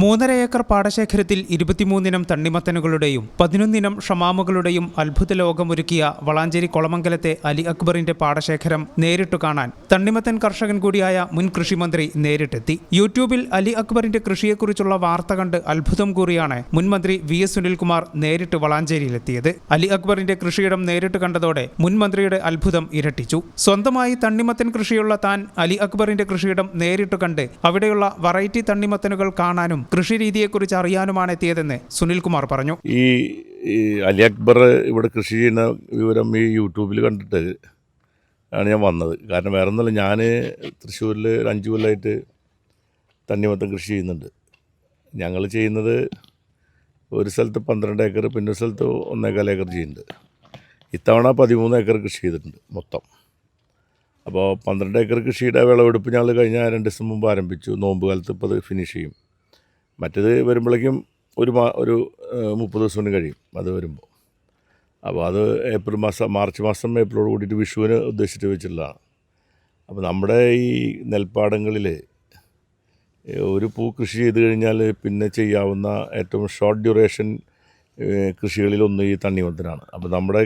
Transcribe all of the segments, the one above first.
3.5 acre പാടശേഖരത്തിൽ 23 ഇനം തണ്ണിമത്തനുകളുടെയും 11 ഇനം ഷമാമുകളുടെയും അത്ഭുത ലോകമൊരുക്കിയ വളാഞ്ചേരി കൊളമംഗലത്തെ അലി അക്ബറിന്റെ പാടശേഖരം നേരിട്ടു കാണാൻ തണ്ണിമത്തൻ കർഷകൻ കൂടിയായ മുൻ കൃഷിമന്ത്രി നേരിട്ടെത്തി. യൂട്യൂബിൽ അലി അക്ബറിന്റെ കൃഷിയെക്കുറിച്ചുള്ള വാർത്ത കണ്ട് അത്ഭുതം കൂറിയാണ് മുൻമന്ത്രി VS സുനിൽകുമാർ നേരിട്ട് വളാഞ്ചേരിയിലെത്തിയത്. അലി അക്ബറിന്റെ കൃഷിയിടം നേരിട്ട് കണ്ടതോടെ മുൻമന്ത്രിയുടെ അത്ഭുതം ഇരട്ടിച്ചു. സ്വന്തമായി തണ്ണിമത്തൻ കൃഷിയുള്ള താൻ അലി അക്ബറിന്റെ കൃഷിയിടം നേരിട്ട് കണ്ട് അവിടെയുള്ള വെറൈറ്റി തണ്ണിമത്തനുകൾ കാണാനും കൃഷിരീതിയെക്കുറിച്ച് അറിയാനുമാണ് എത്തിയതെന്ന് സുനിൽകുമാർ പറഞ്ഞു. ഈ അലി അക്ബർ ഇവിടെ കൃഷി ചെയ്യുന്ന വിവരം ഈ യൂട്യൂബിൽ കണ്ടിട്ട് ആണ് ഞാൻ വന്നത്. കാരണം വേറെ ഒന്നുമല്ല, ഞാൻ തൃശ്ശൂരിൽ 5 കൊല്ലമായിട്ട് തണ്ണിമത്തൻ കൃഷി ചെയ്യുന്നുണ്ട്. ഞങ്ങൾ ചെയ്യുന്നത് ഒരു സ്ഥലത്ത് 12 ഏക്കർ, പിന്നെ ഒരു സ്ഥലത്ത് 1.25 ഏക്കർ ചെയ്യുന്നുണ്ട്. ഇത്തവണ 13 ഏക്കർ കൃഷി ചെയ്തിട്ടുണ്ട് മൊത്തം. അപ്പോൾ 12 ഏക്കർ കൃഷിയുടെ വിളവെടുപ്പ് ഞങ്ങൾ കഴിഞ്ഞ 2 ദിവസം മുമ്പ് ആരംഭിച്ചു. നോമ്പ് കാലത്ത് ഇപ്പോൾ അത് ഫിനിഷ് ചെയ്യും. മറ്റേത് വരുമ്പോഴേക്കും ഒരു 30 ദിവസം കൊണ്ട് കഴിയും അത് വരുമ്പോൾ. അപ്പോൾ അത് മാർച്ച് മാസം ഏപ്രിലോട് കൂടിയിട്ട് വിഷുവിന് ഉദ്ദേശിച്ചിട്ട് വെച്ചിട്ടുള്ളതാണ്. അപ്പോൾ നമ്മുടെ ഈ നെൽപ്പാടങ്ങളിൽ ഒരു പൂ കൃഷി ചെയ്ത് കഴിഞ്ഞാൽ പിന്നെ ചെയ്യാവുന്ന ഏറ്റവും ഷോർട്ട് ഡ്യൂറേഷൻ കൃഷികളിലൊന്ന് ഈ തണ്ണിമത്തനാണ്. അപ്പോൾ നമ്മുടെ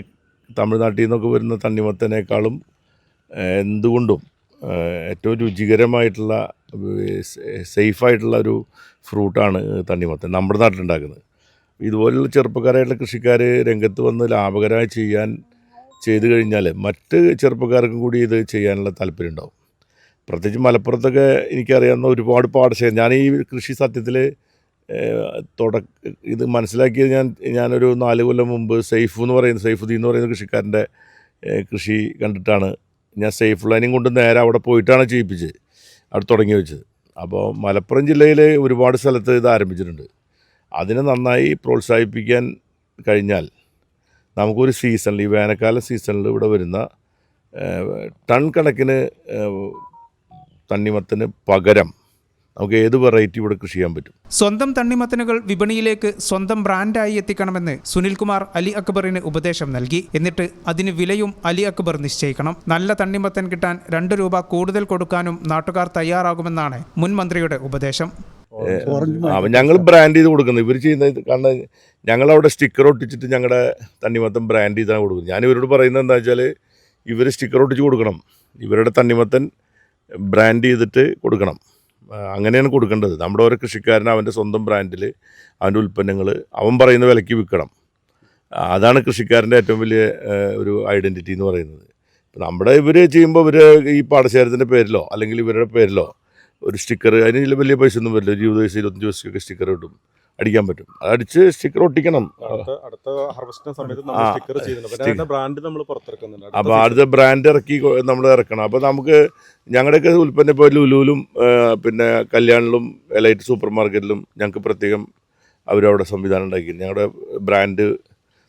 തമിഴ്നാട്ടിൽ നിന്നൊക്കെ വരുന്ന തണ്ണിമത്തനേക്കാളും എന്തുകൊണ്ടും ഏറ്റവും രുചികരമായിട്ടുള്ള സേഫായിട്ടുള്ള ഒരു ഫ്രൂട്ടാണ് തണ്ണിമത്തൻ നമ്മുടെ നാട്ടിലുണ്ടാക്കുന്നത്. ഇതുപോലുള്ള ചെറുപ്പക്കാരായിട്ടുള്ള കൃഷിക്കാർ രംഗത്ത് വന്ന് ലാഭകരമായി ചെയ്തു കഴിഞ്ഞാൽ മറ്റ് ചെറുപ്പക്കാർക്കും കൂടി ഇത് ചെയ്യാനുള്ള താല്പര്യം ഉണ്ടാവും. പ്രത്യേകിച്ച് മലപ്പുറത്തൊക്കെ എനിക്കറിയാവുന്ന ഒരുപാട് പാടശേഖരം, ഞാൻ ഈ കൃഷി സത്യത്തിൽ ഇത് മനസ്സിലാക്കിയത് ഞാനൊരു 4 കൊല്ലം മുമ്പ് സൈഫുദ്ദീൻ എന്ന് പറയുന്ന കൃഷിക്കാരൻ്റെ കൃഷി കണ്ടിട്ടാണ് ഞാൻ സേഫ് ലൈനിങ് കൊണ്ട് നേരെ അവിടെ പോയിട്ടാണ് ചെയ്യിപ്പിച്ചത്, അവിടെ തുടങ്ങി വെച്ചത്. അപ്പോൾ മലപ്പുറം ജില്ലയിൽ ഒരുപാട് സ്ഥലത്ത് ഇത് ആരംഭിച്ചിട്ടുണ്ട്. അതിനെ നന്നായി പ്രോത്സാഹിപ്പിക്കാൻ കഴിഞ്ഞാൽ നമുക്കൊരു സീസണിൽ, ഈ വേനൽക്കാല സീസണിൽ ഇവിടെ വരുന്ന ടൺ കണക്കിന് തണ്ണിമത്തന് പകരം നമുക്ക് ഏത് വെറൈറ്റി ഇവിടെ കൃഷി ചെയ്യാൻ പറ്റും. സ്വന്തം തണ്ണിമത്തനുകൾ വിപണിയിലേക്ക് സ്വന്തം ബ്രാൻഡായി എത്തിക്കണമെന്ന് സുനിൽകുമാർ അലി അക്ബറിന് ഉപദേശം നൽകി. എന്നിട്ട് അതിന് വിലയും അലി അക്ബർ നിശ്ചയിക്കണം. നല്ല തണ്ണിമത്തൻ കിട്ടാൻ 2 രൂപ കൂടുതൽ കൊടുക്കാനും നാട്ടുകാർ തയ്യാറാകുമെന്നാണ് മുൻമന്ത്രിയുടെ ഉപദേശം. ഞങ്ങൾ ബ്രാൻഡ് ചെയ്ത് കൊടുക്കുന്നത്, ഇവർ ചെയ്യുന്നത് കാരണം ഞങ്ങളവിടെ സ്റ്റിക്കർ ഒട്ടിച്ചിട്ട് ഞങ്ങളുടെ തണ്ണിമത്തൻ ബ്രാൻഡ് ചെയ്താണ് കൊടുക്കുന്നത്. ഞാൻ ഇവരോട് പറയുന്നത് എന്താ വെച്ചാൽ ഇവർ സ്റ്റിക്കർ ഒട്ടിച്ച് കൊടുക്കണം, ഇവരുടെ തണ്ണിമത്തൻ ബ്രാൻഡ് ചെയ്തിട്ട് കൊടുക്കണം. അങ്ങനെയാണ് കൊടുക്കേണ്ടത്. നമ്മുടെ ഓരോ കൃഷിക്കാരൻ അവൻ്റെ സ്വന്തം ബ്രാൻഡിൽ അവൻ്റെ ഉൽപ്പന്നങ്ങൾ അവൻ പറയുന്ന വിലയ്ക്ക് വിൽക്കണം. അതാണ് കൃഷിക്കാരൻ്റെ ഏറ്റവും വലിയ ഒരു ഐഡൻറ്റിറ്റി എന്ന് പറയുന്നത്. ഇപ്പം നമ്മുടെ ഇവർ ചെയ്യുമ്പോൾ ഇവർ ഈ പാടശേഖരത്തിൻ്റെ പേരിലോ അല്ലെങ്കിൽ ഇവരുടെ പേരിലോ ഒരു സ്റ്റിക്കർ, അതിന് വലിയ പൈസ ഒന്നും വരില്ല, 20 പൈസ 25 പൈസയൊക്കെ സ്റ്റിക്കർ കിട്ടും, അടിക്കാൻ പറ്റും. അടിച്ച് സ്റ്റിക്കർ ഒട്ടിക്കണം. അപ്പോൾ അടുത്ത ബ്രാൻഡ് നമ്മൾ ഇറക്കണം. അപ്പോൾ നമുക്ക് ഞങ്ങളുടെയൊക്കെ ഉൽപ്പന്നം ഇപ്പോൾ ലുലുവിലും പിന്നെ കല്യാണിലും എലൈറ്റ് സൂപ്പർ മാർക്കറ്റിലും ഞങ്ങൾക്ക് പ്രത്യേകം അവരവിടെ സംവിധാനം ഉണ്ടാക്കി ഞങ്ങളുടെ ബ്രാൻഡ്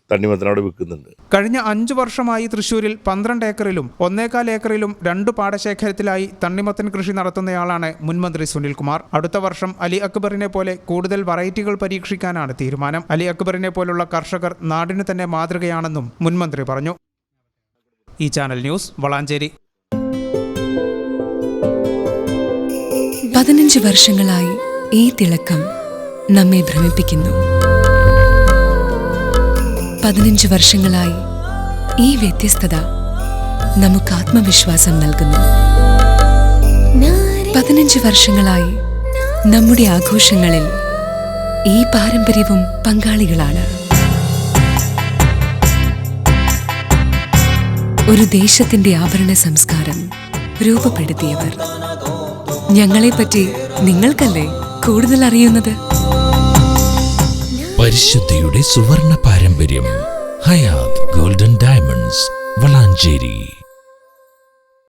തണ്ണിമത്തനോട് വിൽക്കുന്നുണ്ട്. കഴിഞ്ഞ 5 വർഷമായി തൃശ്ശൂരിൽ 12 ഏക്കറിലും 1.25 ഏക്കറിലും 2 പാടശേഖരത്തിലായി തണ്ണിമത്തൻ കൃഷി നടത്തുന്നയാളാണ് മുൻമന്ത്രി സുനിൽകുമാർ. അടുത്ത വർഷം അലി അക്ബറിനെ പോലെ കൂടുതൽ വെറൈറ്റികൾ പരീക്ഷിക്കാനാണ് തീരുമാനം. അലി അക്ബറിനെ പോലുള്ള കർഷകർ നാടിനു തന്നെ മാതൃകയാണെന്നും മുൻമന്ത്രി പറഞ്ഞു. ഈ ചാനൽ ന്യൂസ് വളാഞ്ചേരി. 15 വർഷങ്ങളായി ഈ തിളക്കം നമ്മെ ഭ്രമിപ്പിക്കുന്നു. 15 വർഷങ്ങളായി ഈ വ്യത്യസ്തത നമുക്ക് ആത്മവിശ്വാസം നൽകുന്നു. 15 വർഷങ്ങളായി നമ്മുടെ ആഘോഷങ്ങളിൽ ഈ പാരമ്പര്യവും പങ്കാളികളാണ്. ഒരു ദേശത്തിന്റെ ആഭരണ സംസ്കാരം രൂപപ്പെടുത്തിയവർ. ഞങ്ങളെപ്പറ്റി നിങ്ങൾക്കല്ലേ കൂടുതൽ അറിയുന്നത്? പരിശുദ്ധിയുടെ സുവർണ പാരമ്പര്യം. Hayath Golden Diamonds, Valanchery.